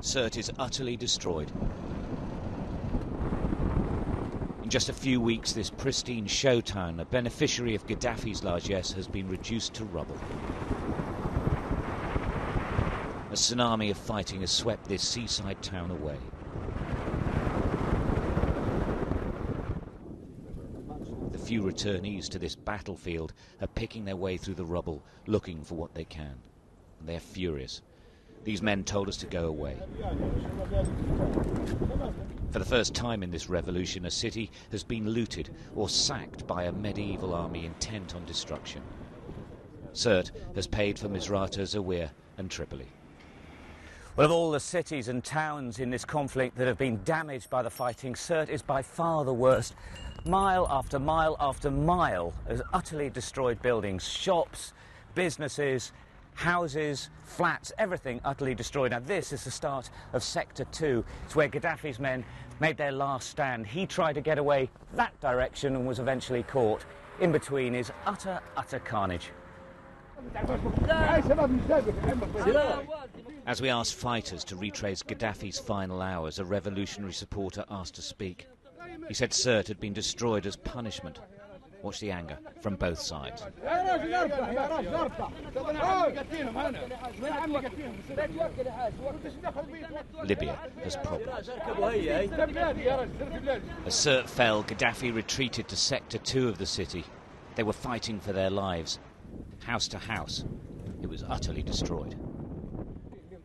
Sirte is utterly destroyed. In just a few weeks, this pristine show town, a beneficiary of Gaddafi's largesse, has been reduced to rubble. A tsunami of fighting has swept this seaside town away. The few returnees to this battlefield are picking their way through the rubble, looking for what they can. And they are furious. These men told us to go away. For the first time in this revolution, a city has been looted or sacked by a medieval army intent on destruction. Sirte has paid for Misrata, Zawiya and Tripoli. Well, of all the cities and towns in this conflict that have been damaged by the fighting, Sirte is by far the worst. Mile after mile after mile of utterly destroyed buildings, shops, businesses, houses, flats, everything utterly destroyed. Now this is the start of Sector 2. It's where Gaddafi's men made their last stand. He tried to get away that direction and was eventually caught. In between is utter carnage. As we asked fighters to retrace Gaddafi's final hours, a revolutionary supporter asked to speak. He said Sirte had been destroyed as punishment. Watch the anger from both sides. Libya has problems. As Sirte fell, Gaddafi retreated to Sector 2 of the city. They were fighting for their lives. House to house, it was utterly destroyed.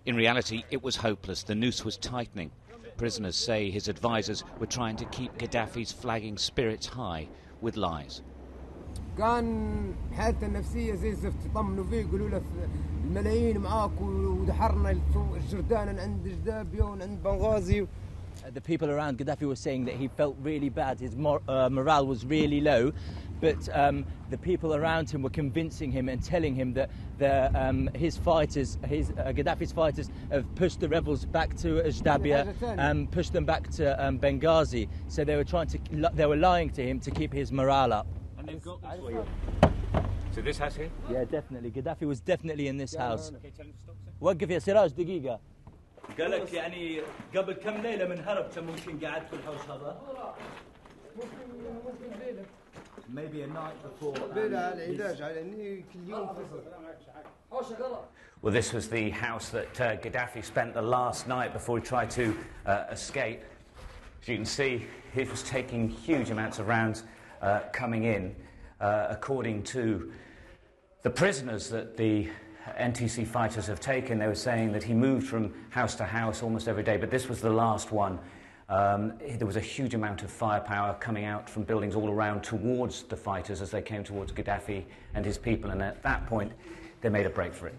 In reality, it was hopeless. The noose was tightening. Prisoners say his advisors were trying to keep Gaddafi's flagging spirits high with lies. كان حالته النفسية زي الزفت يطمنوا فيه يقولوا له الملايين معاك ودحرنا الجردان عند جدابيون عند بنغازي. The people around Gaddafi were saying that he felt really bad, his morale was really low, but the people around him were convincing him and telling him that his fighters, Gaddafi's fighters, have pushed the rebels back to Ajdabia and pushed them back to Benghazi. So they were lying to him to keep his morale up. And they've got this for you. So this house here? Yeah, definitely. Gaddafi was definitely in this house. وقف يا سراج دقيقة. قال لك يعني قبل كم ليلة من هربت ممكن قعدت في الحوش هذا؟ Maybe a night before. Well, this was the house that Gaddafi spent the last night before he tried to escape. As you can see, he was taking huge amounts of rounds coming in. According to the prisoners that the NTC fighters have taken, they were saying that he moved from house to house almost every day, but this was the last one. There was a huge amount of firepower coming out from buildings all around towards the fighters as they came towards Gaddafi and his people, and at that point they made a break for it.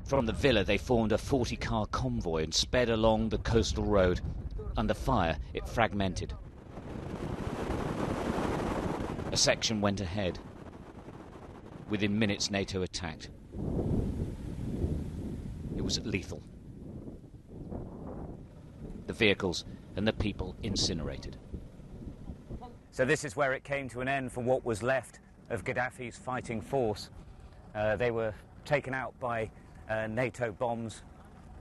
From the villa they formed a 40-car convoy and sped along the coastal road. Under fire, it fragmented. A section went ahead. Within minutes, NATO attacked. It was lethal. The vehicles and the people incinerated. So this is where it came to an end for what was left of Gaddafi's fighting force. They were taken out by NATO bombs,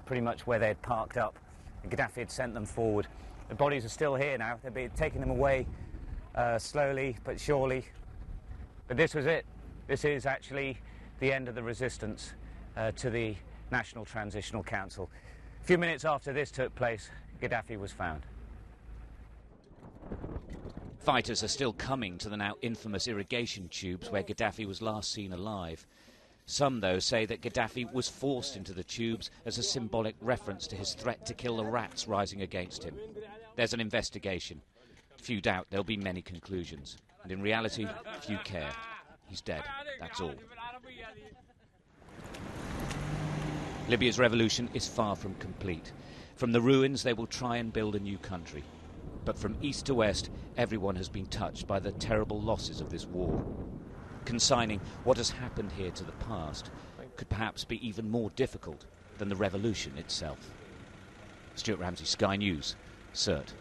pretty much where they had parked up. And Gaddafi had sent them forward. The bodies are still here now. They've been taking them away slowly but surely. But this was it. This is actually the end of the resistance to the National Transitional Council. A few minutes after this took place, Gaddafi was found. Fighters are still coming to the now infamous irrigation tubes where Gaddafi was last seen alive. Some, though, say that Gaddafi was forced into the tubes as a symbolic reference to his threat to kill the rats rising against him. There's an investigation. Few doubt there'll be many conclusions. And in reality, few care. He's dead, that's all. Libya's revolution is far from complete. From the ruins, they will try and build a new country. But from east to west, everyone has been touched by the terrible losses of this war. Consigning what has happened here to the past could perhaps be even more difficult than the revolution itself. Stuart Ramsay, Sky News, Sirte.